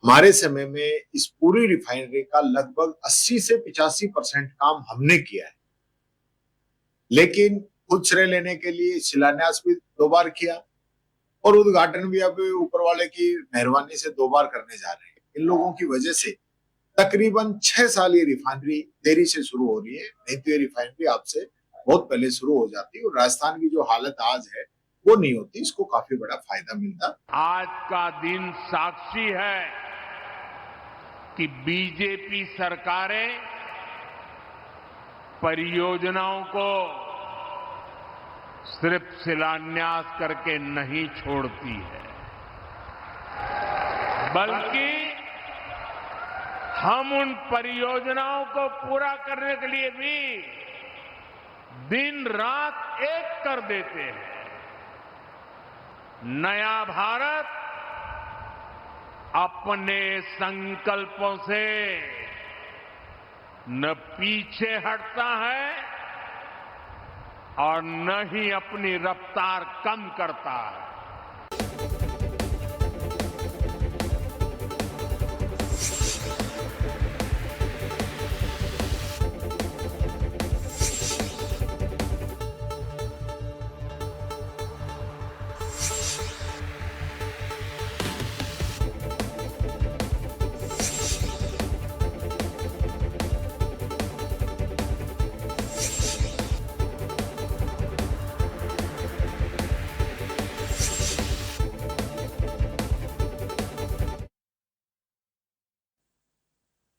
हमारे समय में इस पूरी रिफाइनरी का लगभग 80 से 85% काम हमने किया है, लेकिन खुद श्रेय लेने के लिए शिलान्यास भी 2 बार किया और उद्घाटन भी अब ऊपर वाले की मेहरबानी से 2 बार करने जा रहे हैं। इन लोगों की वजह से तकरीबन 6 साल ये रिफाइनरी देरी से शुरू हो रही है, नहीं तो ये रिफाइनरी आपसे बहुत पहले शुरू हो जाती और राजस्थान की जो हालत आज है वो नहीं होती। इसको काफी बड़ा फायदा मिलता। आज का दिन साक्षी है कि बीजेपी सरकारें परियोजनाओं को सिर्फ शिलान्यास करके नहीं छोड़ती है, बल्कि हम उन परियोजनाओं को पूरा करने के लिए भी दिन रात एक कर देते हैं। नया भारत अपने संकल्पों से न पीछे हटता है और न ही अपनी रफ्तार कम करता है।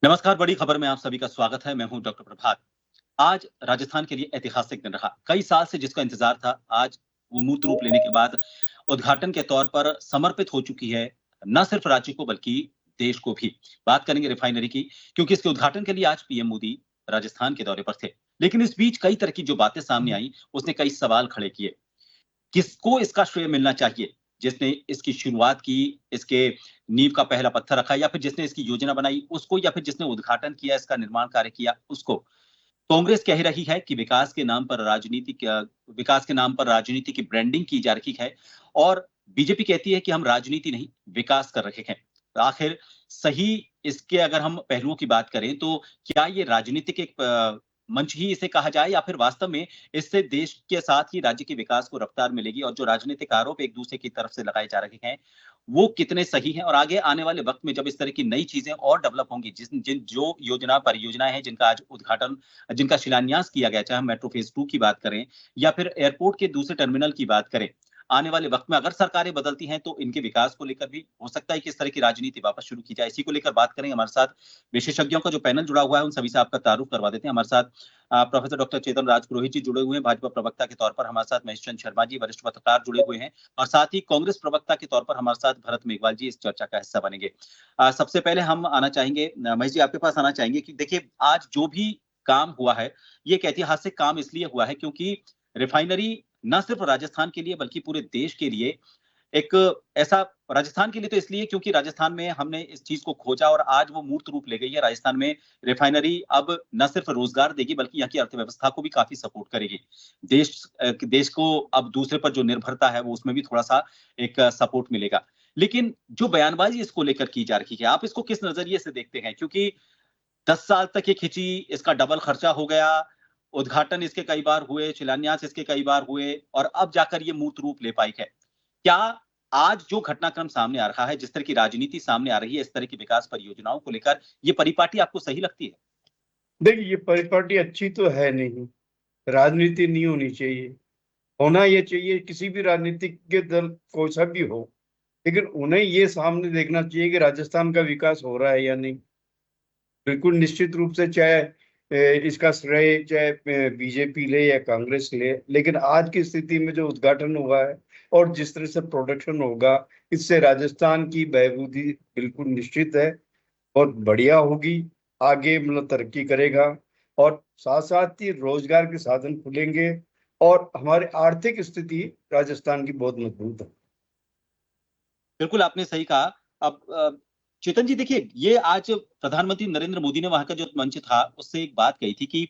नमस्कार, बड़ी खबर में आप सभी का स्वागत है। मैं हूं डॉक्टर प्रभात। आज राजस्थान के लिए ऐतिहासिक दिन रहा। कई साल से जिसका इंतजार था, आज वो मूर्त रूप लेने के बाद उद्घाटन के तौर पर समर्पित हो चुकी है, न सिर्फ राज्य को बल्कि देश को भी। बात करेंगे रिफाइनरी की, क्योंकि इसके उद्घाटन के लिए आज पीएम मोदी राजस्थान के दौरे पर थे। लेकिन इस बीच कई तरह की जो बातें सामने आई, उसने कई सवाल खड़े किए। किसको इसका श्रेय मिलना चाहिए? जिसने इसकी शुरुआत की, इसके नींव का पहला पत्थर रखा, या फिर जिसने इसकी योजना बनाई उसको, या फिर जिसने उद्घाटन किया, इसका निर्माण कार्य किया उसको? कांग्रेस कह रही है कि विकास के नाम पर राजनीति की ब्रांडिंग की जा रही है, और बीजेपी कहती है कि हम राजनीति नहीं, विकास कर रहे हैं। तो आखिर सही इसके अगर हम पहलुओं की बात करें तो क्या ये राजनीतिक एक मंच ही इसे कहा जाए, या फिर वास्तव में इससे देश के साथ ही राज्य के विकास को रफ्तार मिलेगी, और जो राजनीतिक आरोप एक दूसरे की तरफ से लगाए जा रहे हैं वो कितने सही हैं? और आगे आने वाले वक्त में जब इस तरह की नई चीजें और डेवलप होंगी, जो परियोजनाएं हैं जिनका आज उद्घाटन, जिनका शिलान्यास किया गया, चाहे हम मेट्रो फेज 2 की बात करें या फिर एयरपोर्ट के दूसरे टर्मिनल की बात करें, आने वाले वक्त में अगर सरकारें बदलती हैं तो इनके विकास को लेकर भी हो सकता है कि इस तरह की राजनीति वापस शुरू की जाए। इसी को लेकर बात करेंगे। हमारे साथ विशेषज्ञों का जो पैनल जुड़ा हुआ है, उन सभी से आपका तारुफ करवा देते हैं। हमारे साथ प्रोफेसर डॉक्टर चेतन राज पुरोहित जी जुड़े हुए हैं भाजपा प्रवक्ता के तौर पर। हमारे साथ महेश चंद्र शर्मा जी वरिष्ठ पत्रकार जुड़े हुए हैं, और साथ ही कांग्रेस प्रवक्ता के तौर पर हमारे साथ भरत मेघवाल जी इस चर्चा का हिस्सा बनेंगे। सबसे पहले हम आना चाहेंगे, महेश जी आपके पास आना चाहेंगे कि देखिए, आज जो भी काम हुआ है, ये एक ऐतिहासिक काम इसलिए हुआ है क्योंकि रिफाइनरी न सिर्फ राजस्थान के लिए बल्कि पूरे देश के लिए एक ऐसा, राजस्थान के लिए तो इसलिए क्योंकि राजस्थान में हमने इस चीज को खोजा और आज वो मूर्त रूप ले गई है। राजस्थान में रिफाइनरी अब न सिर्फ रोजगार देगी बल्कि यहाँ की अर्थव्यवस्था को भी काफी सपोर्ट करेगी। देश को अब दूसरे पर जो निर्भरता है वो उसमें भी थोड़ा सा एक सपोर्ट मिलेगा। लेकिन जो बयानबाजी इसको लेकर की जा रही है, आप इसको किस नजरिए से देखते हैं? क्योंकि 10 साल तक ये खिंची, इसका डबल खर्चा हो गया, उद्घाटन इसके कई बार हुए, शिलान्यास इसके कई बार हुए, और अब जाकर ये मूर्त रूप ले पाई है। क्या आज जो घटनाक्रम सामने आ रहा है, जिस तरह की राजनीति सामने आ रही है इस तरह की विकास परियोजनाओं को लेकर, ये परिपाटी आपको सही लगती है? देखिए, ये परिपाटी अच्छी तो है नहीं। राजनीति नहीं होनी चाहिए। होना ये चाहिए किसी भी राजनीतिक के दल कोई सा भी हो, लेकिन उन्हें ये सामने देखना चाहिए कि राजस्थान का विकास हो रहा है या नहीं। बिल्कुल निश्चित रूप से, चाहे इसका श्रेय चाहे बीजेपी ले या कांग्रेस ले, लेकिन आज की स्थिति में जो उद्घाटन हुआ है और जिस तरह से प्रोडक्शन होगा, इससे राजस्थान की बहबूदी बिल्कुल निश्चित है और बढ़िया होगी। आगे मतलब तरक्की करेगा और साथ साथ ही रोजगार के साधन खुलेंगे और हमारी आर्थिक स्थिति राजस्थान की बहुत मजबूत है। बिल्कुल आपने सही कहा। अब चेतन जी देखिए, ये आज प्रधानमंत्री नरेंद्र मोदी ने वहां का जो मंच था उससे एक बात कही थी कि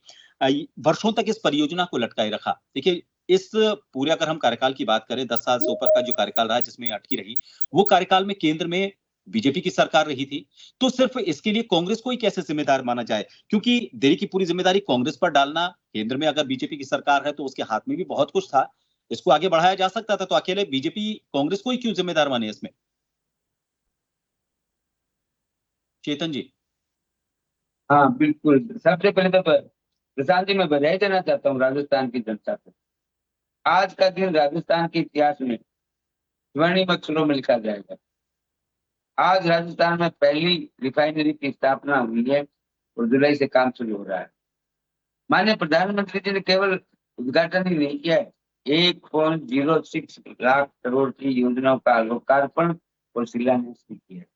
वर्षों तक इस परियोजना को लटकाए रखा। देखिए, इस पूरे अगर हम कार्यकाल की बात करें, 10 साल से ऊपर का जो कार्यकाल रहा जिसमें अटकी रही, वो कार्यकाल में केंद्र में बीजेपी की सरकार रही थी, तो सिर्फ इसके लिए कांग्रेस को ही कैसे जिम्मेदार माना जाए? क्योंकि देरी की पूरी जिम्मेदारी कांग्रेस पर डालना, केंद्र में अगर बीजेपी की सरकार है तो उसके हाथ में भी बहुत कुछ था, इसको आगे बढ़ाया जा सकता था, तो अकेले बीजेपी कांग्रेस को ही क्यों जिम्मेदार माने इसमें? चेतन जी। हाँ बिल्कुल। सबसे पहले तो प्रशांत जी मैं बधाई देना चाहता हूँ राजस्थान की जनता को। आज का दिन राजस्थान के इतिहास में स्वर्णिम अक्षरों में लिखा जाएगा। आज राजस्थान में पहली रिफाइनरी की स्थापना हुई है और जुलाई से काम शुरू हो रहा है। माननीय प्रधानमंत्री जी ने केवल उद्घाटन ही नहीं किया है, 1.06 लाख करोड़ की योजनाओं का लोकार्पण और शिलान्यास भी किया है।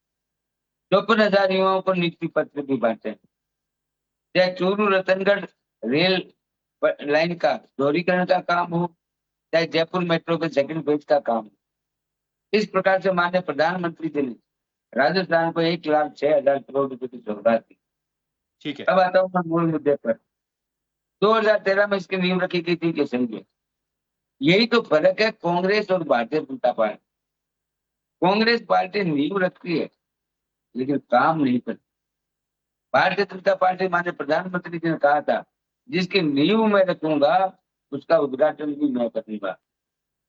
54,000 युवाओं को नियुक्ति पत्र भी बांटे। चाहे चूरू रतनगढ़ रेल लाइन का दोहरीकरण का काम हो, चाहे जयपुर मेट्रो के सेकंड फेज का काम हो, इस प्रकार से माननीय प्रधानमंत्री जी ने राजस्थान को 1,06,000 करोड़ रुपए की सौगात दी। ठीक है। अब आता हूँ मैं मूल मुद्दे पर। 2013 में इसकी नींव रखी गई थी कि सही है। यही तो फर्क है कांग्रेस और भारतीय जनता पार्टी। कांग्रेस पार्टी नींव रखती है लेकिन काम नहीं करती। भारतीय जनता पार्टी माननीय प्रधानमंत्री जी ने कहा था, जिसकी नींव मैं रखूंगा उसका उद्घाटन भी मैं करूंगा।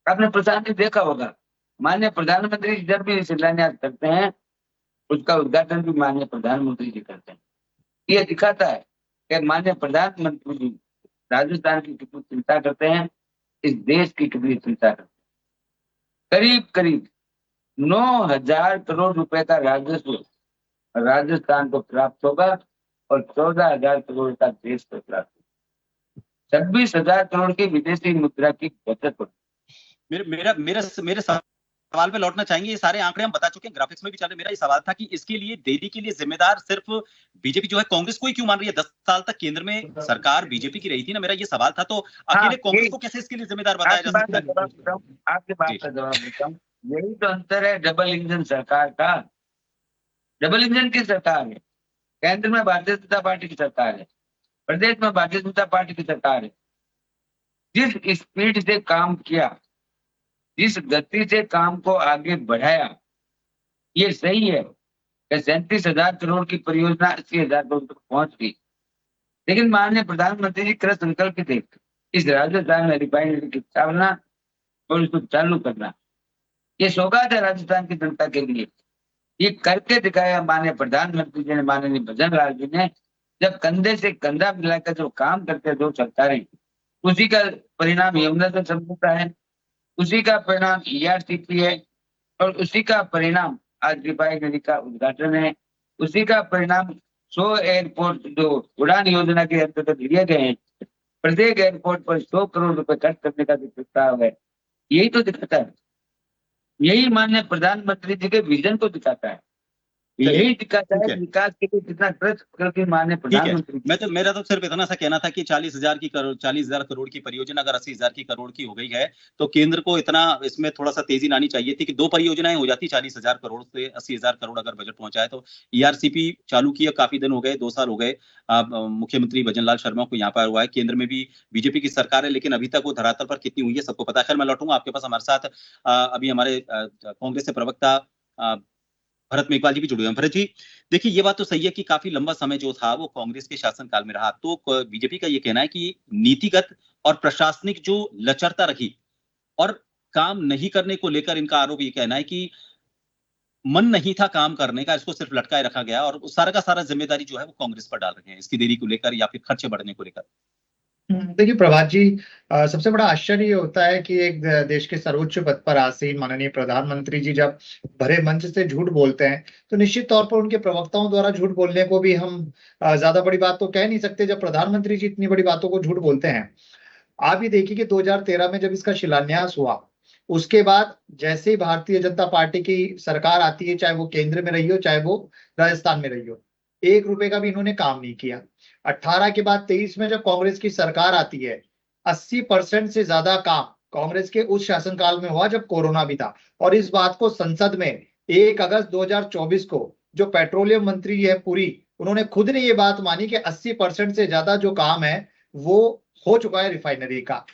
आपने प्रशांत जी देखा होगा, माननीय प्रधानमंत्री जब भी शिलान्यास करते हैं उसका उद्घाटन भी माननीय प्रधानमंत्री जी करते हैं। ये दिखाता है कि माननीय प्रधानमंत्री जी राजस्थान की कितनी चिंता करते हैं, इस देश की कितनी चिंता करते हैं। करीब करीब 9,000 करोड़ रुपए का राजस्व राजस्थान को प्राप्त होगा और 14,000 करोड़ का देश को प्राप्त होगा। 26,000 करोड़ की विदेशी मुद्रा की बचत होगी। मेरे सवाल पे लौटना चाहेंगे। ये सारे आंकड़े हम बता चुके हैं, ग्राफिक्स में भी चल रहे। मेरा ये सवाल था कि इसके लिए देरी के लिए जिम्मेदार सिर्फ बीजेपी जो है कांग्रेस को ही क्यों मान रही है? 10 साल तक केंद्र में सरकार बीजेपी की रही थी ना, मेरा ये सवाल था। तो अकेले कांग्रेस को कैसे इसके लिए जिम्मेदार बताया जा सकता है? आपकी बात का जवाब देता हूँ। यही तो अंतर है डबल इंजन सरकार का। डबल इंजन की सरकार है, केंद्र में भारतीय जनता पार्टी की सरकार है, प्रदेश में भारतीय जनता पार्टी की सरकार है। जिस स्पीड से काम किया, जिस गति से काम को आगे बढ़ाया, ये सही है कि 37,000 करोड़ की परियोजना 80,000 करोड़ तक पहुंच गई। लेकिन माननीय प्रधानमंत्री जी कृत संकल्प थे इस राजस्थान में रिफाइनरी की स्थापना और इसको चालू करना। ये सौगात है राजस्थान की जनता के लिए। ये करके दिखाया माननीय प्रधानमंत्री जी ने, माननीय भजन लाल जी ने। जब कंधे से कंधा मिलाकर जो काम करते दो सरकारें, उसी का परिणाम यमुना से समझौता है, उसी का परिणाम ERCP है और उसी का परिणाम आज रिफाइनरी का उद्घाटन है। उसी का परिणाम 100 एयरपोर्ट जो उड़ान योजना के अंतर्गत लिए गए हैं, प्रत्येक एयरपोर्ट पर 100 करोड़ रुपए खर्च करने का जो प्रस्ताव है, यही तो दिखाता है। यही माननीय प्रधानमंत्री जी के विजन को दिखाता है। यही दिखाता है विकास के लिए कितना ट्रस्ट करके माननीय प्रधानमंत्री। मेरा तो सिर्फ इतना सा कहना था कि 40,000 करोड़ की परियोजना अगर 80,000 की करोड़ की हो गई है तो केंद्र को इतना इसमें थोड़ा सा तेजी लानी चाहिए थी कि 2 परियोजनाएं हो जाती। 40,000 करोड़ से 80,000 करोड़ अगर बजट पहुंचाए तो। ERCP चालू किया, काफी दिन हो गए, 2 साल हो गए। मुख्यमंत्री भजन लाल शर्मा को यहाँ पर हुआ है, केंद्र में भी बीजेपी की सरकार है, लेकिन अभी तक वो धरातल पर कितनी हुई है सबको पता है। खैर मैं लौटूंगा आपके पास। हमारे साथ अभी हमारे कांग्रेस से प्रवक्ता भरत मेघवाल जी भी जुड़े हुए हैं। भरत जी, देखिए ये बात तो सही है कि काफी लंबा समय जो था वो कांग्रेस के शासनकाल में रहा। तो बीजेपी का ये कहना है कि नीतिगत और प्रशासनिक जो लचरता रही और काम नहीं करने को लेकर इनका आरोप ये कहना है कि मन नहीं था काम करने का, इसको सिर्फ लटकाए रखा गया और सारा का सारा जिम्मेदारी जो है वो कांग्रेस पर डाल रहे हैं इसकी देरी को लेकर या फिर खर्चे बढ़ने को लेकर। देखिए प्रभात जी, सबसे बड़ा आश्चर्य ये होता है कि एक देश के सर्वोच्च पद पर आसीन माननीय प्रधानमंत्री जी जब भरे मंच से झूठ बोलते हैं तो निश्चित तौर पर उनके प्रवक्ताओं द्वारा झूठ बोलने को भी हम ज्यादा बड़ी बात तो कह नहीं सकते जब प्रधानमंत्री जी इतनी बड़ी बातों को झूठ बोलते हैं। आप ये देखिए कि 2013 में जब इसका शिलान्यास हुआ, उसके बाद जैसे ही भारतीय जनता पार्टी की सरकार आती है, चाहे वो केंद्र में रही हो चाहे वो राजस्थान में रही हो, 1 रुपए का भी इन्होंने काम नहीं किया। 18 के बाद 23 में जब कांग्रेस की सरकार आती है, 80% से ज्यादा काम कांग्रेस के उस शासनकाल में हुआ जब कोरोना भी था। और इस बात को संसद में 1 अगस्त 2024 को जो पेट्रोलियम मंत्री है पुरी, उन्होंने खुद ने ये बात मानी कि 80% से ज्यादा जो काम है वो हो चुका है रिफाइनरी का।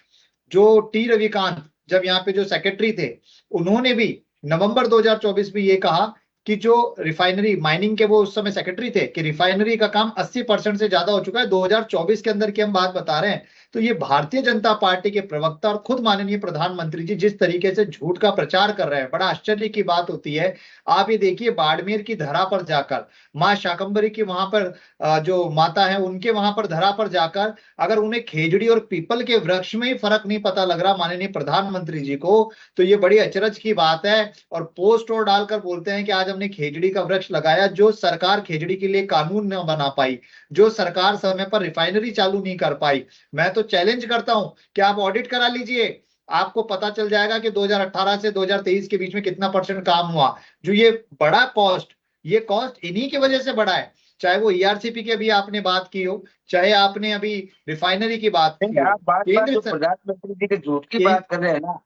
जो T रविकांत जब यहाँ पे जो सेक्रेटरी थे, उन्होंने भी नवंबर 2024 में ये कहा कि जो रिफाइनरी माइनिंग के वो उस समय सेक्रेटरी थे कि रिफाइनरी का काम 80% से ज्यादा हो चुका है 2024 के अंदर की हम बात बता रहे हैं। तो ये भारतीय जनता पार्टी के प्रवक्ता और खुद माननीय प्रधानमंत्री जी जिस तरीके से झूठ का प्रचार कर रहे हैं, बड़ा आश्चर्य की बात होती है। आप ये देखिए बाड़मेर की धरा पर जाकर, माँ शाकंभरी की वहां पर जो माता है उनके वहां पर धरा पर जाकर अगर उन्हें खेजड़ी और पीपल के वृक्ष में ही फर्क नहीं पता लग रहा माननीय प्रधानमंत्री जी को, तो ये बड़ी अचरज की बात है। और पोस्ट और डालकर बोलते हैं कि आज हमने खेजड़ी का वृक्ष लगाया, जो सरकार खेजड़ी के लिए कानून न बना पाई, जो सरकार समय पर रिफाइनरी चालू नहीं कर पाई। मैं तो चैलेंज करता हूं कि आप ऑडिट करा लीजिए, आपको पता चल जाएगा कि 2018 से 2023 के बीच में कितना % काम हुआ। जो ये बड़ा कॉस्ट, ये कॉस्ट इन्हीं की वजह से बढ़ा है। चाहे वो ईआरसीपी की अभी आपने बात की हो, चाहे आपने अभी रिफाइनरी की बात की हो। आप बात केंद्र जो सर- प्रधानमंत्री जी के झूठ की केंद्र- बात कर रहे हैं ना,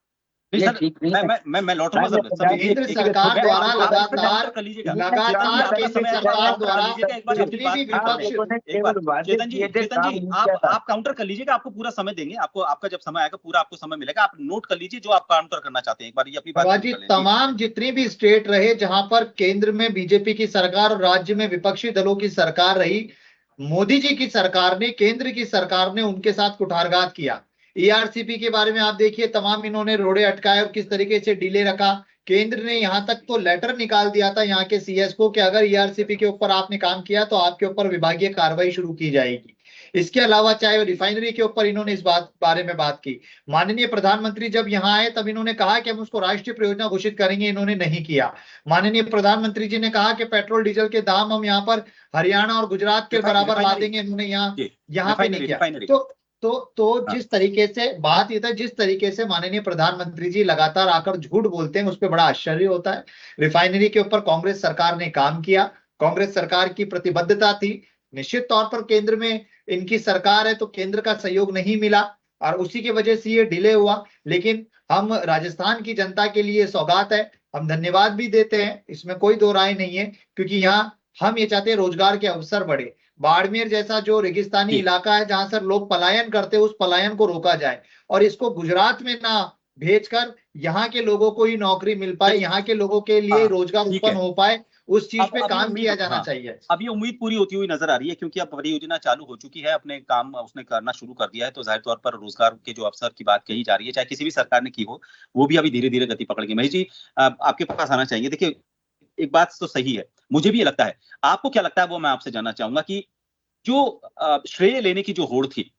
नहीं ये सर, ठीक नहीं है। मैं लौटूंगा सर। केंद्र सरकार द्वारा लगातार कर लीजिएगा लगातार आपका केंद्र समय सरकार काउंटर कर द्वारा लीजिएगा, एक बार अपनी जितनी भी बात विपक्ष एक बार चेतन जी आप काउंटर कर लीजिएगा, आपको पूरा समय देंगे, आपको आपका जब समय आएगा पूरा आपको समय मिलेगा, आप नोट कर लीजिए जो आप काउंटर करना चाहते हैं, एक बार ये अपनी बात प्रभा जी, कर लें। तमाम जितनी भी स्टेट रहे जहां पर केंद्र में बीजेपी की सरकार और राज्य में विपक्षी दलों की सरकार रही, मोदी जी की सरकार ने, केंद्र की सरकार ने उनके साथ कुठारघात किया। ईआरसीपी के बारे में आप देखिए, तमाम इन्होंने रोड़े अटकाए और किस तरीके से डिले रखा। केंद्र ने यहां तक तो लेटर निकाल दिया था यहाँ के सीएस को कि अगर ईआरसीपी के ऊपर आपने काम किया तो आपके ऊपर विभागीय कार्रवाई शुरू की जाएगी। इसके अलावा चाहे रिफाइनरी के ऊपर इन्होंने इस बारे में बात की। माननीय प्रधानमंत्री जब यहाँ आए तब इन्होंने कहा कि हम उसको राष्ट्रीय परियोजना घोषित करेंगे, इन्होंने नहीं किया। माननीय प्रधानमंत्री जी ने कहा कि पेट्रोल डीजल के दाम हम यहाँ पर हरियाणा और गुजरात के बराबर ला देंगे, इन्होंने यहाँ पे नहीं किया। तो जिस तरीके से बात ये था, जिस तरीके से माननीय प्रधानमंत्री जी लगातार आकर झूठ बोलते हैं, उस पर बड़ा आश्चर्य होता है। रिफाइनरी के ऊपर कांग्रेस सरकार ने काम किया, कांग्रेस सरकार की प्रतिबद्धता थी। निश्चित तौर पर केंद्र में इनकी सरकार है तो केंद्र का सहयोग नहीं मिला और उसी की वजह से ये डिले हुआ। लेकिन हम राजस्थान की जनता के लिए सौगात है, हम धन्यवाद भी देते हैं, इसमें कोई दो राय नहीं है, क्योंकि यहाँ हम ये चाहते हैं रोजगार के अवसर बढ़े। बाड़मेर जैसा जो रेगिस्तानी इलाका है जहां सर लोग पलायन करते हैं, उस पलायन को रोका जाए और इसको गुजरात में ना भेजकर यहाँ के लोगों को ही नौकरी मिल पाए, यहाँ के लोगों के लिए रोजगार उत्पन्न हो पाए, उस चीज पे काम किया जाना चाहिए। अब ये उम्मीद पूरी होती हुई नजर आ रही है, क्योंकि अब परियोजना चालू हो चुकी है, अपने काम उसने करना शुरू कर दिया है, तो जाहिर तौर पर रोजगार के जो अवसर की बात कही जा रही है, चाहे किसी भी सरकार ने की हो, वो भी अभी धीरे धीरे गति पकड़ेगी। महेश जी आपके पास आना चाहिए। देखिए, एक बात तो सही है, मुझे भी ये लगता है, आपको क्या लगता है वो मैं आपसे जानना चाहूंगा कि जो श्रेय लेने की जो होड़ थी,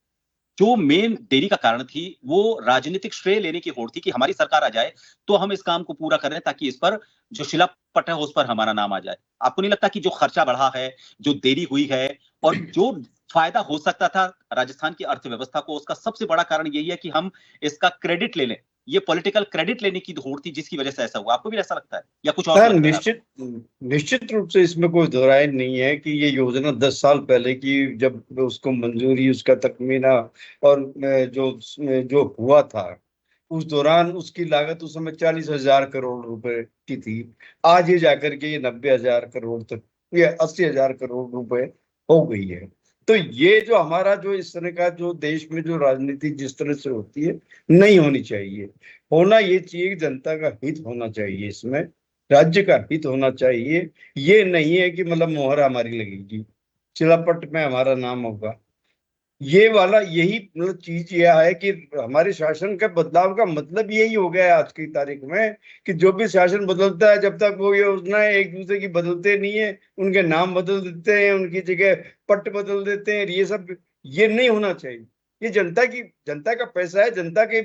जो मेन देरी का कारण थी, वो राजनीतिक श्रेय लेने की होड़ थी कि हमारी सरकार आ जाए तो हम इस काम को पूरा करें, ताकि इस पर जो शिलापट है उस पर हमारा नाम आ जाए। आपको नहीं लगता कि जो खर्चा बढ़ा है, जो देरी हुई है और जो फायदा हो सकता था राजस्थान की अर्थव्यवस्था को, उसका सबसे बड़ा कारण यही है कि हम इसका क्रेडिट ले लें, ये पॉलिटिकल क्रेडिट लेने की होड़ थी जिसकी वजह से ऐसा हुआ। आपको भी ऐसा लगता है या कुछ और? निश्चित रूप से इसमें कोई दोहराई नहीं है कि ये योजना 10 साल पहले की जब उसको मंजूरी, उसका तकमीना और जो हुआ था उस दौरान उसकी लागत उस समय 40,000 करोड़ रुपए की थी। आज ये जाकर के ये 90,000 करोड़ तक, ये 80,000 करोड़ रुपए हो गई है। तो ये जो हमारा जो इस तरह का जो देश में जो राजनीति जिस तरह से होती है, नहीं होनी चाहिए। होना ये चाहिए, जनता का हित होना चाहिए, इसमें राज्य का हित होना चाहिए। ये नहीं है कि मतलब मोहर हमारी लगेगी, चिलापट में हमारा नाम होगा। ये वाला यही मतलब चीज यह है कि हमारे शासन का बदलाव का मतलब यही हो गया है आज की तारीख में कि जो भी शासन बदलता है, जब तक वो योजनाएं एक दूसरे की बदलते नहीं है, उनके नाम बदल देते हैं, उनकी जगह पट बदल देते हैं। ये नहीं होना चाहिए। ये जनता का पैसा है, जनता के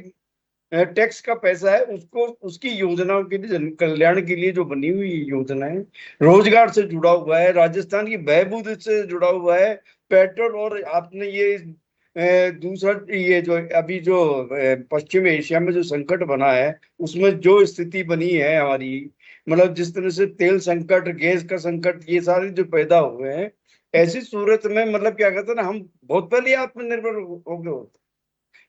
टैक्स का पैसा है, उसको उसकी योजनाओं के लिए, कल्याण के लिए जो बनी हुई योजना है, रोजगार से जुड़ा हुआ है, राजस्थान की बहबूद से जुड़ा हुआ है। पेट्रोल और आपने ये दूसरा ये जो अभी जो पश्चिम एशिया में जो संकट बना है, उसमें जो स्थिति बनी है हमारी, मतलब जिस तरह से तेल संकट, गैस का संकट, ये सारे जो पैदा हुए हैं, ऐसी सूरत में मतलब क्या कहते हैं ना, हम बहुत पहले आत्मनिर्भर हो गए होते,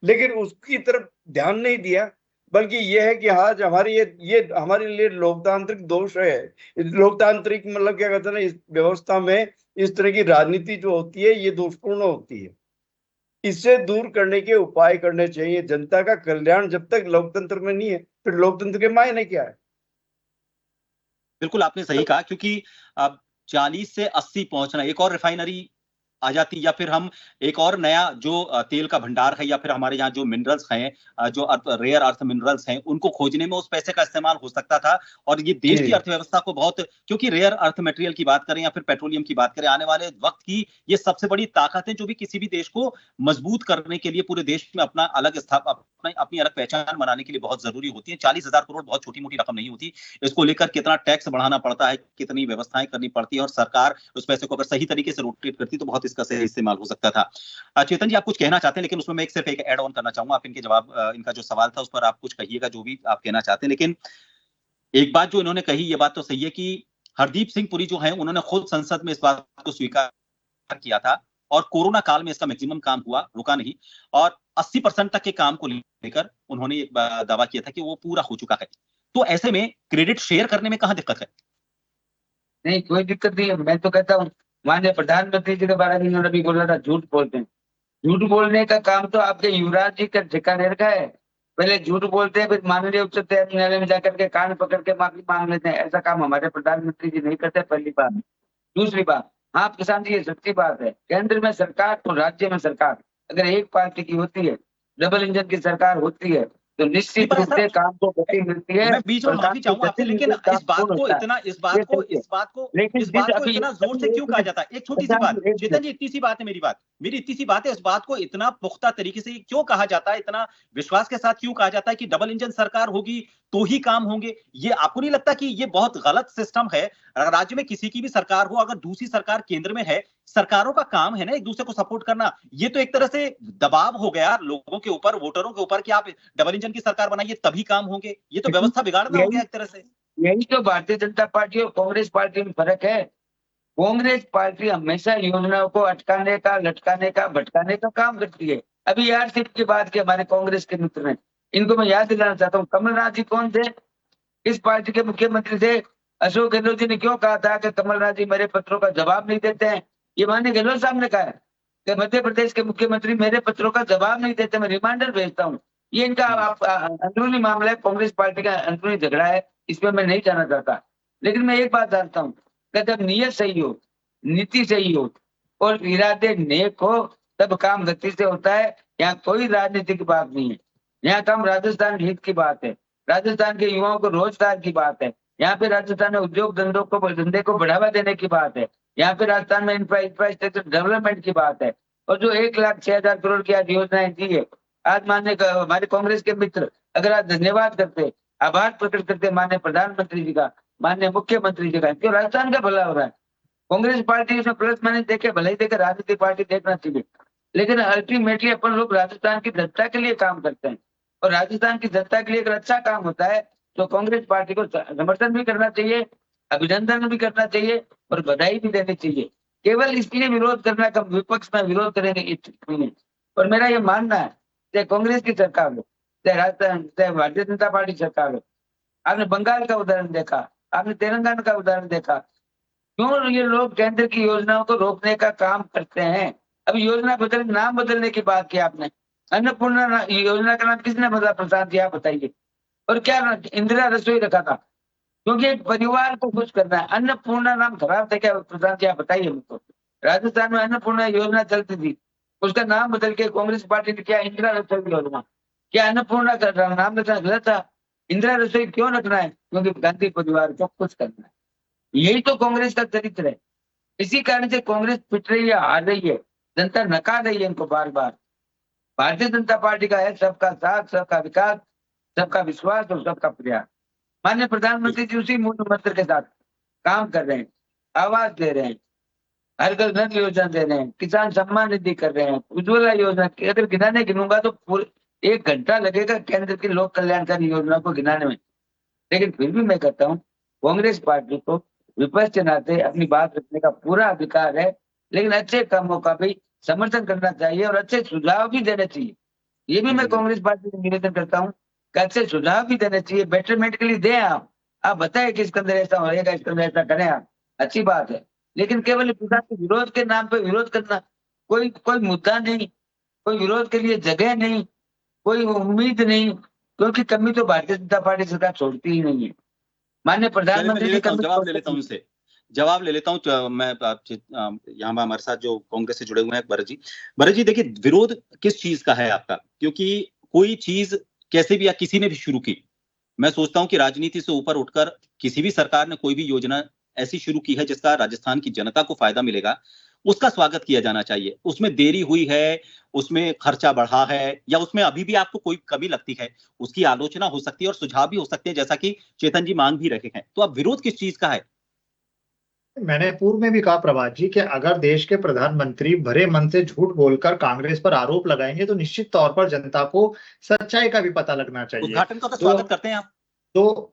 लेकिन उसकी तरफ ध्यान नहीं दिया। बल्कि यह है कि आज हमारी ये हमारे लिए लोकतांत्रिक दोष है। लोकतांत्रिक मतलब क्या कहते हैं ना, इस व्यवस्था में इस तरह की राजनीति जो होती है ये दोषपूर्ण होती है। इससे दूर करने के उपाय करने चाहिए। जनता का कल्याण जब तक लोकतंत्र में नहीं है, फिर लोकतंत्र के मायने क्या है? बिल्कुल आपने सही कहा, क्योंकि अब 40 से 80 पहुंचना, एक और रिफाइनरी आ जाती, या फिर हम एक और नया जो तेल का भंडार है, या फिर हमारे यहाँ जो मिनरल्स हैं, जो रेयर अर्थ मिनरल्स हैं, उनको खोजने में उस पैसे का इस्तेमाल हो सकता था। और ये देश जी। की अर्थव्यवस्था को बहुत, क्योंकि रेयर अर्थ मटेरियल की बात करें या फिर पेट्रोलियम की बात करें, आने वाले वक्त की ये सबसे बड़ी ताकत है, जो भी किसी भी देश को मजबूत करने के लिए, पूरे देश में अपना अलग अपनी अलग पहचान बनाने के लिए बहुत जरूरी होती है। 40,000 करोड़ बहुत छोटी मोटी रकम नहीं होती। इसको लेकर कितना टैक्स बढ़ाना पड़ता है, कितनी व्यवस्थाएं करनी पड़ती है, और सरकार उस पैसे को अगर सही तरीके से रोटेट करती तो बहुत इसका सही इस्तेमाल हो सकता था। चेतन जी, आप कुछ कहना चाहते हैं, लेकिन उसमें मैं सिर्फ एक ऐड ऑन करना चाहूंगा। आप इनके जवाब, इनका जो सवाल था उस पर आप कुछ कहिएगा, जो भी आप कहना चाहते हैं। लेकिन एक बात जो इन्होंने कही, ये बात तो सही है कि हरदीप सिंह पुरी जो है, उन्होंने खुद संसद में इस बात को स्वीकार किया था, और कोरोना काल में इसका मैक्सिमम काम हुआ, रुका नहीं, और 80% तक के काम को लेकर उन्होंने एक दावा किया था कि वो पूरा हो चुका है। तो ऐसे में क्रेडिट शेयर करने में कहां दिक्कत है? नहीं, कोई दिक्कत नहीं है। मैं तो कहता हूँ, माननीय प्रधानमंत्री जी के बारे में इन्होंने भी बोला था, झूठ बोलते हैं। झूठ बोलने का काम तो आपके युवराज जी का ठिकाने रखा है। पहले झूठ बोलते हैं, फिर माननीय उच्चतम न्यायालय में जाकर के कान पकड़ के माफी मांग लेते हैं। ऐसा काम हमारे प्रधानमंत्री जी नहीं करते, पहली बात। दूसरी बात, हाँ किसान जी, ये सच्ची बात है, केंद्र में सरकार और राज्य में सरकार अगर एक पार्टी की होती है, डबल इंजन की सरकार होती है, तो निश्चित रूप से काम को गति मिलती है। मैं बीच में माफी चाहूंगा आपसे, लेकिन इस बात को इतना जोर से क्यों कहा जाता है? एक छोटी सी बात, चेतन जी, इतनी सी बात है, मेरी इतनी सी बात है, इस बात को इतना पुख्ता तरीके से क्यों कहा जाता है, इतना विश्वास के साथ क्यों कहा जाता है कि डबल इंजन सरकार होगी तो ही काम होंगे? ये आपको नहीं लगता कि ये बहुत गलत सिस्टम है? राज्य में किसी की भी सरकार हो, अगर दूसरी सरकार केंद्र में है, सरकारों का काम है ना एक दूसरे को सपोर्ट करना। ये तो एक तरह से दबाव हो गया लोगों के ऊपर, वोटरों के ऊपर, कि आप डबल इंजन की सरकार बनाइए तभी काम होंगे। ये तो व्यवस्था बिगाड़ना हो गया एक तरह से। यही तो भारतीय जनता पार्टी और कांग्रेस पार्टी में फर्क है। कांग्रेस पार्टी हमेशा योजनाओं को अटकाने का, लटकाने का, भटकाने का काम करती है। अभी एयरशिप की बात की हमारे कांग्रेस के मित्र ने, इनको मैं याद दिलाना चाहता हूँ, कमलनाथ जी कौन थे? किस पार्टी के मुख्यमंत्री थे? अशोक गहलोत जी ने क्यों कहा था कि कमलनाथ जी मेरे पत्रों का जवाब नहीं देते हैं? ये माननीय गहलोत साहब ने कहा है कि मध्य प्रदेश के मुख्यमंत्री मेरे पत्रों का जवाब नहीं देते, मैं रिमाइंडर भेजता हूँ। ये इनका अंदरूनी मामला है, कांग्रेस पार्टी का अंदरूनी झगड़ा है, इसमें मैं नहीं जाना चाहता। लेकिन मैं एक बात जानता हूँ कि जब नीयत सही हो, नीति सही हो और इरादे नेक हो, तब काम गति से होता है। यहाँ कोई राजनीति की बात नहीं है। यहाँ काम राजस्थान हित की बात है, राजस्थान के युवाओं को रोजगार की बात है। यहाँ पे राजस्थान में उद्योग धंधे को बढ़ावा देने की बात है। यहाँ पे राजस्थान में इंफ्रास्ट्रक्चर डेवलपमेंट की बात है। और जो 1,06,000 करोड़ की आज योजनाएं दी है, आज माननीय हमारे कांग्रेस के मित्र अगर आज धन्यवाद करते, आभार प्रकट करते माननीय प्रधानमंत्री जी का, माननीय मुख्यमंत्री जी का, क्यों राजस्थान का भला हो रहा है। कांग्रेस पार्टी इसमें प्लस माइनस देखे, भले ही देखे, राजनीतिक पार्टी देखना चाहिए, लेकिन अल्टीमेटली अपन लोग राजस्थान की जनता के लिए काम करते हैं। और राजस्थान की जनता के लिए अगर अच्छा काम होता है तो कांग्रेस पार्टी को समर्थन भी करना चाहिए, अभिनंदन भी करना चाहिए और बधाई भी देनी चाहिए। केवल इसलिए विरोध करना कि विपक्ष में विरोध करेंगे नहीं। और मेरा ये मानना है, चाहे कांग्रेस की सरकार हो, चाहे राजस्थान, चाहे भारतीय जनता पार्टी सरकार हो, आपने बंगाल का उदाहरण देखा, आपने तेलंगाना का उदाहरण देखा, क्यों ये लोग केंद्र की योजनाओं को रोकने का काम करते हैं। अभी योजना नाम बदलने की बात की आपने, अन्नपूर्णा योजना का नाम किसने बदला? प्रशांत जी आप बताइए। और क्या इंदिरा रसोई रखा था, क्योंकि एक परिवार को खुश करना है। अन्नपूर्णा नाम खराब था क्या? प्रशांत जी आप बताइए मुझको। राजस्थान में अन्नपूर्णा योजना चलती थी, उसका नाम बदल के कांग्रेस पार्टी ने क्या इंदिरा रसोई योजना, क्या अन्नपूर्णा का नाम रखना गलत था? इंदिरा रसोई क्यों रखना है? क्योंकि गांधी परिवार को खुश करना है। यही तो कांग्रेस का चरित्र है। इसी कारण से कांग्रेस पिट रही है, हार रही है, जनता नकार रही है इनको बार बार। भारतीय जनता पार्टी का है सबका साथ, सबका विकास, सबका विश्वास और सबका प्रयास। माननीय प्रधानमंत्री जी उसी मूल मंत्र के साथ काम कर रहे हैं, आवाज दे रहे हैं, हर घर नल योजना दे रहे हैं, किसान सम्मान निधि कर रहे हैं, उज्ज्वला योजना। अगर गिनूंगा तो पूरे 1 घंटा लगेगा केंद्र की लोक कल्याणकारी योजना को गिनाने में। लेकिन फिर भी मैं कहता हूँ, कांग्रेस पार्टी को विपक्ष के नाते अपनी बात रखने का पूरा अधिकार है, लेकिन अच्छे कामों का भी समर्थन करना चाहिए और अच्छे सुझाव भी देने चाहिए। ये भी मैं कांग्रेस पार्टी से निवेदन करता हूँ कि अच्छे सुझाव भी देने चाहिए, बेटरमेंट के लिए दें। आप बताएं कि इसके अंदर ऐसा होएगा, इसके अंदर ऐसा करें आप, अच्छी बात है। लेकिन केवल विरोध के नाम पे विरोध करना, कोई मुद्दा नहीं, कोई विरोध के लिए जगह नहीं, कोई उम्मीद नहीं, क्योंकि कमी तो भारतीय जनता पार्टी सरकार छोड़ती ही नहीं है। माननीय चलिए, मैं प्रधानमंत्री ले जी लेता हूँ, कभी जवाब ले लेता हूँ इनसे। जवाब ले लेता हूँ। मैं यहाँ हमारे साथ जो कांग्रेस से जुड़े हुए हैं भरत जी। भरत जी देखिए, विरोध किस चीज का है आपका? क्योंकि कोई चीज कैसे भी या किसी ने भी शुरू की, मैं सोचता हूँ कि राजनीति से ऊपर उठकर किसी भी सरकार ने कोई भी योजना ऐसी शुरू की है जिसका राजस्थान की जनता को फायदा मिलेगा, उसका स्वागत किया जाना चाहिए। उसमें देरी हुई है, उसमें खर्चा बढ़ा है या उसमें अभी भी आपको कोई कमी लगती है, उसकी आलोचना हो सकती है और सुझाव भी हो सकते हैं, जैसा कि चेतन जी मांग भी रहे हैं। तो अब विरोध किस चीज का है? मैंने पूर्व में भी कहा प्रभात जी कि अगर देश के प्रधानमंत्री भरे मन से झूठ बोलकर कांग्रेस पर आरोप लगाएंगे तो निश्चित तौर पर जनता को सच्चाई का भी पता लगना चाहिए। उद्घाटन का तो तो स्वागत करते हैं आप। तो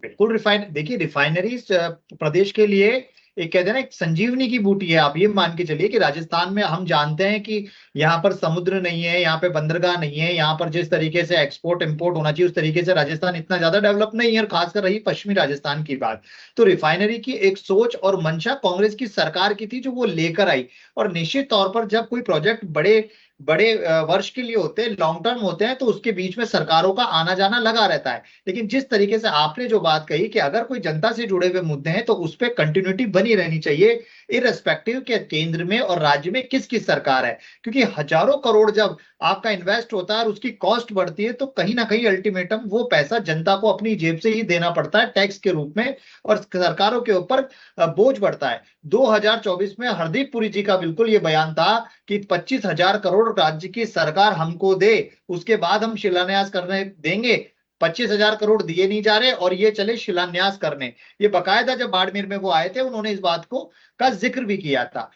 बिल्कुल देखिए रिफाइनरीज प्रदेश के लिए एक कहते हैं ना एक संजीवनी की बूटी है। आप ये मान के चलिए कि राजस्थान में हम जानते हैं कि यहाँ पर समुद्र नहीं है, यहाँ पे बंदरगाह नहीं है, यहाँ पर जिस तरीके से एक्सपोर्ट इंपोर्ट होना चाहिए उस तरीके से राजस्थान इतना ज्यादा डेवलप नहीं है। और खासकर रही पश्चिमी राजस्थान की बात, तो रिफाइनरी की एक सोच और मंशा कांग्रेस की सरकार की थी जो वो लेकर आई। और निश्चित तौर पर जब कोई प्रोजेक्ट बड़े बड़े वर्ष के लिए होते हैं, लॉन्ग टर्म होते हैं, तो उसके बीच में सरकारों का आना जाना लगा रहता है। लेकिन जिस तरीके से आपने जो बात कही कि अगर कोई जनता से जुड़े हुए मुद्दे हैं तो उस पर कंटिन्यूटी बनी रहनी चाहिए, इररेस्पेक्टिव के केंद्र में और राज्य में किसकी सरकार है। क्योंकि हजारों करोड़ जब आपका इन्वेस्ट होता है और उसकी कॉस्ट बढ़ती है तो कहीं ना कहीं अल्टीमेटम वो पैसा जनता को अपनी जेब से ही देना पड़ता है टैक्स के रूप में, और सरकारों के ऊपर बोझ बढ़ता है। 2024 में हरदीप पुरी जी का बिल्कुल ये बयान था कि 25,000 करोड़ राज्य की सरकार हमको दे, उसके बाद हम शिलान्यास करने देंगे। 25,000 करोड़ दिए नहीं जा रहे और ये चले शिलान्यास करने। ये बकायदा जब बाड़मेर में वो आए थे उन्होंने इस बात को का जिक्र भी किया था।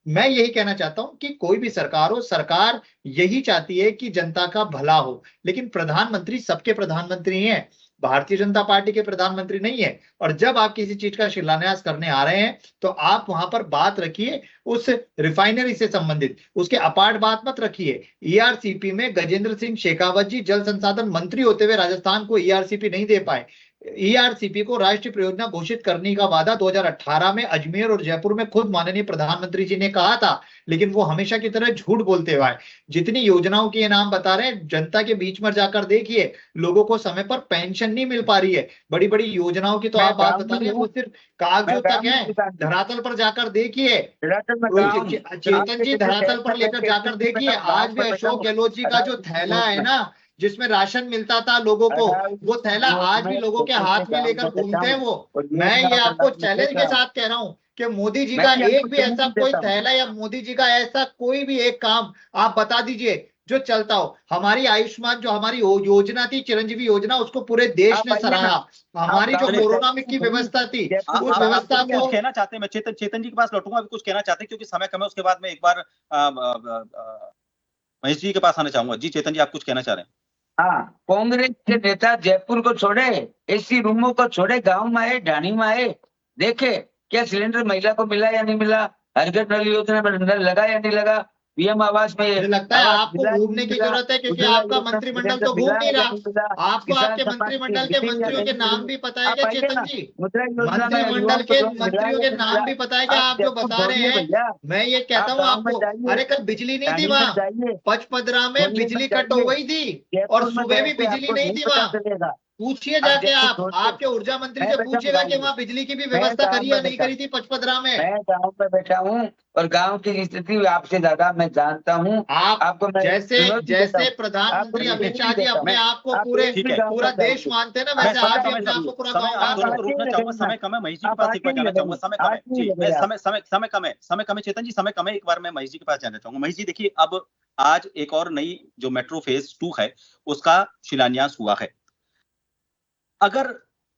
मैं यही कहना चाहता हूं कि कोई भी सरकार हो, सरकार यही चाहती है कि जनता का भला हो, लेकिन प्रधानमंत्री सबके प्रधानमंत्री हैं, भारतीय जनता पार्टी के प्रधानमंत्री नहीं है। और जब आप किसी चीज का शिलान्यास करने आ रहे हैं तो आप वहां पर बात रखिए उस रिफाइनरी से संबंधित, उसके अपार्ट बात मत रखिए। ईआरसीपी में गजेंद्र सिंह शेखावत जी जल संसाधन मंत्री होते हुए राजस्थान को ईआरसीपी नहीं दे पाए। ईआरसीपी को राष्ट्रीय परियोजना घोषित करने का वादा 2018 में अजमेर और जयपुर में खुद माननीय प्रधानमंत्री जी ने कहा था, लेकिन वो हमेशा की तरह झूठ बोलते हुए आए। जितनी योजनाओं के नाम बता रहे हैं, जनता के बीच में जाकर देखिए, लोगों को समय पर पेंशन नहीं मिल पा रही है। बड़ी बड़ी योजनाओं की तो आप बात बता रहे हैं, वो सिर्फ कागजों तक है। धरातल पर जाकर देखिए, चेतन जी धरातल पर लेकर जाकर देखिए, आज भी अशोक गहलोत जी का जो थैला है ना जिसमें राशन मिलता था लोगों को, वो थैला आज भी लोगों के हाथ में लेकर घूमते हैं वो। मैं ये आपको चैलेंज के साथ कह रहा हूं कि मोदी जी का एक भी ऐसा कोई थैला या मोदी जी का ऐसा कोई भी एक काम आप बता दीजिए जो चलता हो। हमारी आयुष्मान जो हमारी योजना थी, चिरंजीवी योजना, उसको पूरे देश ने सराहा। हमारी जो कोरोना में की व्यवस्था थी उस व्यवस्था को कहना चाहते हैं, मैं चेतन जी के पास लौटूंगा, अभी कुछ कहना चाहते हैं क्योंकि समय कम है। उसके बाद में एक बार महेश जी के पास आना चाहूंगा। जी चेतन जी, आप कुछ कहना चाह रहे हैं? हाँ, कांग्रेस के नेता जयपुर को छोड़े, एसी रूमों को छोड़े, गांव में आए, ढाणी में आए, देखे क्या सिलेंडर महिला को मिला या नहीं मिला, हर घर नल योजना में नल लगा या नहीं लगा, पीएम आवास में। मुझे लगता है आपको घूमने की जरूरत है क्योंकि आपका मंत्रिमंडल तो घूम नहीं रहा। आपको आपके मंत्रिमंडल के मंत्रियों के नाम भी पता है क्या चेतन जी? मंत्रिमंडल के मंत्रियों के नाम भी पता है क्या आप जो बता रहे हैं? मैं ये कहता हूँ आपको, अरे कल बिजली नहीं थी वहाँ, पचपदरा में बिजली कट हो गई थी और सुबह भी बिजली नहीं थी वहाँ। पूछिए जाके आप आपके ऊर्जा मंत्री से पूछिएगा कि वहाँ बिजली की भी व्यवस्था करी या नहीं करी थी पचपदरा में। मैं गांव पे बैठा हूँ और गांव की स्थिति आपसे ज्यादा मैं जानता हूँ। आपको जैसे प्रधानमंत्री अमित शाह जी अपने आप को पूरा देश मानते हैं ना, वैसे आप भी अपने आप को पूरा रोकना चाहूंगा, समय कम है। महेश जी के पास एक बार जाना चाहूंगा, समय कम है जी, समय कम है। चेतन जी समय कम है, एक बार मैं महेश जी के पास जाना चाहूंगा। महेश जी देखिए, अब आज एक और नई जो मेट्रो फेज 2 है उसका शिलान्यास हुआ है। अगर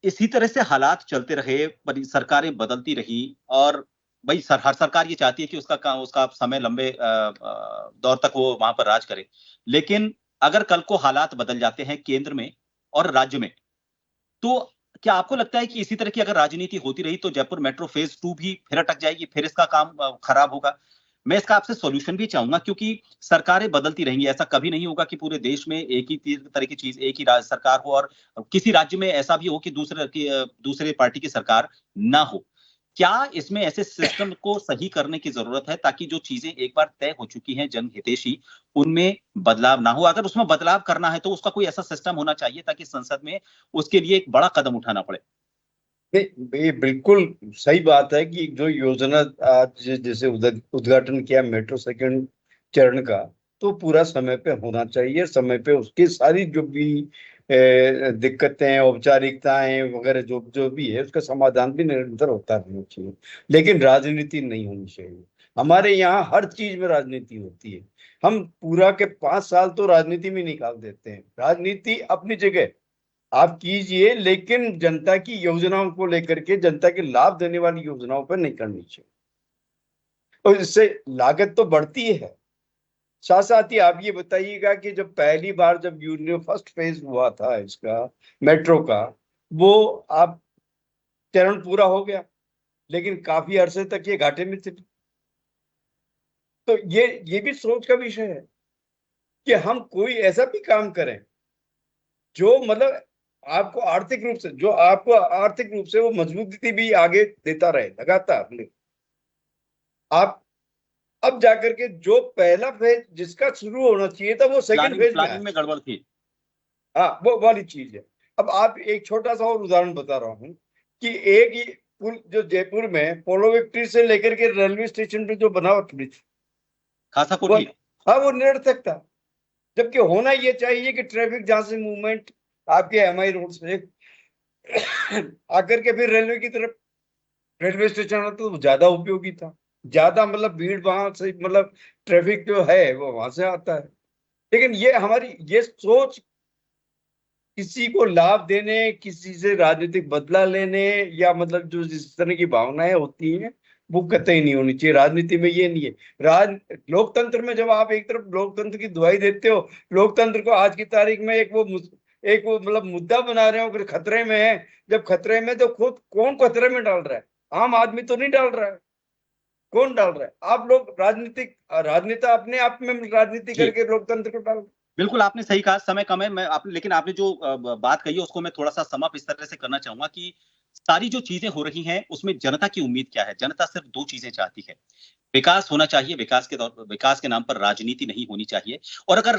इसी तरह से हालात चलते रहे, सरकारें बदलती रही, और भाई हर सरकार ये चाहती है कि उसका समय लंबे दौर तक वो वहां पर राज करे, लेकिन अगर कल को हालात बदल जाते हैं केंद्र में और राज्य में, तो क्या आपको लगता है कि इसी तरह की अगर राजनीति होती रही तो जयपुर मेट्रो फेज 2 भी फिर अटक जाएगी, फिर इसका काम खराब होगा? मैं इसका आपसे सॉल्यूशन भी चाहूंगा, क्योंकि सरकारें बदलती रहेंगी। ऐसा कभी नहीं होगा कि पूरे देश में एक ही तरह की चीज, एक ही राज्य सरकार हो, और किसी राज्य में ऐसा भी हो कि दूसरे पार्टी की सरकार ना हो। क्या इसमें ऐसे सिस्टम को सही करने की जरूरत है ताकि जो चीजें एक बार तय हो चुकी हैं जनहितैषी, उनमें बदलाव ना हो? अगर उसमें बदलाव करना है तो उसका कोई ऐसा सिस्टम होना चाहिए ताकि संसद में उसके लिए एक बड़ा कदम उठाना पड़े। नहीं, ये बिल्कुल सही बात है कि जो योजना आज जैसे उद्घाटन किया मेट्रो सेकंड चरण का, तो पूरा समय पे होना चाहिए, समय पे उसकी सारी जो भी दिक्कतें, औपचारिकताएं वगैरह जो जो भी है उसका समाधान भी निरंतर होता रहना चाहिए, लेकिन राजनीति नहीं होनी चाहिए। हमारे यहाँ हर चीज में राजनीति होती है। हम पूरा के 5 साल तो राजनीति में निकाल देते हैं। राजनीति अपनी जगह आप कीजिए, लेकिन जनता की योजनाओं को लेकर के, जनता के लाभ देने वाली योजनाओं पर नहीं करनी चाहिए, और इससे लागत तो बढ़ती है। साथ साथ ही आप ये बताइएगा कि जब पहली बार जब यूनियन फर्स्ट फेज हुआ था इसका मेट्रो का, वो आप चरण पूरा हो गया, लेकिन काफी अरसे तक ये घाटे में थे। तो ये भी सोच का विषय है कि हम कोई ऐसा भी काम करें जो मतलब आपको आर्थिक रूप से वो मजबूती भी आगे देता रहे लगातार। आप अब जाकर के जो पहला फेज जिसका शुरू होना चाहिए था वो सेकंड फेज प्लानिंग में गड़बड़ थी। हाँ, वो वाली चीज है। अब आप एक छोटा सा और उदाहरण बता रहा हूँ कि एक ये पुल जो जयपुर में पोलो विक्ट्री से लेकर के रेलवे स्टेशन पे जो बना हुआ ब्रिज, खासा कोठी, हाँ, वो निरर्थक था। जबकि होना ये चाहिए कि ट्रैफिक जहां से मूवमेंट आपके एमआई रोड से आकर के फिर रेलवे की तरफ रेलवे स्टेशन तो ज्यादा उपयोगी था, ज्यादा मतलब भीड़ वहां से, मतलब ट्रैफिक जो है वो वहां से आता है। लेकिन ये हमारी ये सोच किसी को लाभ देने, किसी से राजनीतिक बदला लेने, या मतलब जो जिस तरह की भावनाएं होती हैं वो कतई नहीं होनी चाहिए। राजनीति में ये नहीं है। लोकतंत्र में जब आप एक तरफ लोकतंत्र की दुहाई देते हो, लोकतंत्र को आज की तारीख में एक वो मतलब मुद्दा बना रहे हो कि खतरे में है। जब खतरे में तो खुद कौन खतरे में डाल रहा है? आम आदमी तो नहीं डाल रहा है, कौन डाल रहा है? आप लोग राजनेता अपने आप में राजनीति करके लोकतंत्र को डाल। बिल्कुल आपने सही कहा, समय कम है। लेकिन आपने जो बात कही है उसको मैं थोड़ा सा समाप्त इस तरह से करना चाहूंगा कि सारी जो चीजें हो रही हैं उसमें जनता की उम्मीद क्या है। जनता सिर्फ 2 चीजें चाहती है, विकास होना चाहिए, विकास के नाम पर राजनीति नहीं होनी चाहिए। और अगर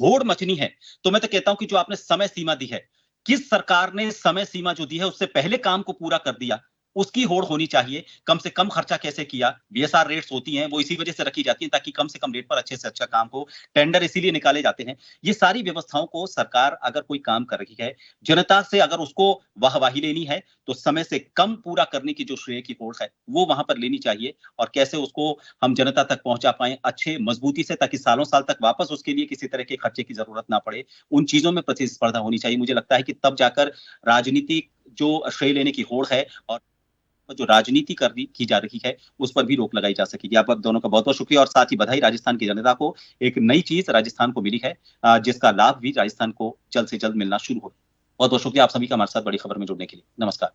होड़ मचनी है तो मैं तो कहता हूं कि जो आपने समय सीमा दी है, किस सरकार ने समय सीमा जो दी है उससे पहले काम को पूरा कर दिया, उसकी होड़ होनी चाहिए। कम से कम खर्चा कैसे किया, बीएसआर रेट्स होती हैं वो इसी वजह से रखी जाती हैं ताकि कम से कम रेट पर अच्छे से अच्छा काम हो, टेंडर इसीलिए निकाले जाते हैं। ये सारी व्यवस्थाओं को सरकार अगर कोई काम कर रही है, जनता से अगर उसको वाहवाही लेनी है तो समय से कम पूरा करने की जो श्रेय की होड़ है वो वहां पर लेनी चाहिए, और कैसे उसको हम जनता तक पहुंचा पाए अच्छे मजबूती से, ताकि सालों साल तक वापस उसके लिए किसी तरह के खर्चे की जरूरत ना पड़े। उन चीजों में प्रतिस्पर्धा होनी चाहिए। मुझे लगता है कि तब जाकर राजनीति जो श्रेय लेने की होड़ है और जो राजनीति की जा रही है उस पर भी रोक लगाई जा सकेगी। आप दोनों का बहुत बहुत शुक्रिया, और साथ ही बधाई राजस्थान की जनता को। एक नई चीज राजस्थान को मिली है जिसका लाभ भी राजस्थान को जल्द से जल्द मिलना शुरू हो। बहुत बहुत शुक्रिया आप सभी का हमारे साथ बड़ी खबर में जुड़ने के लिए। नमस्कार।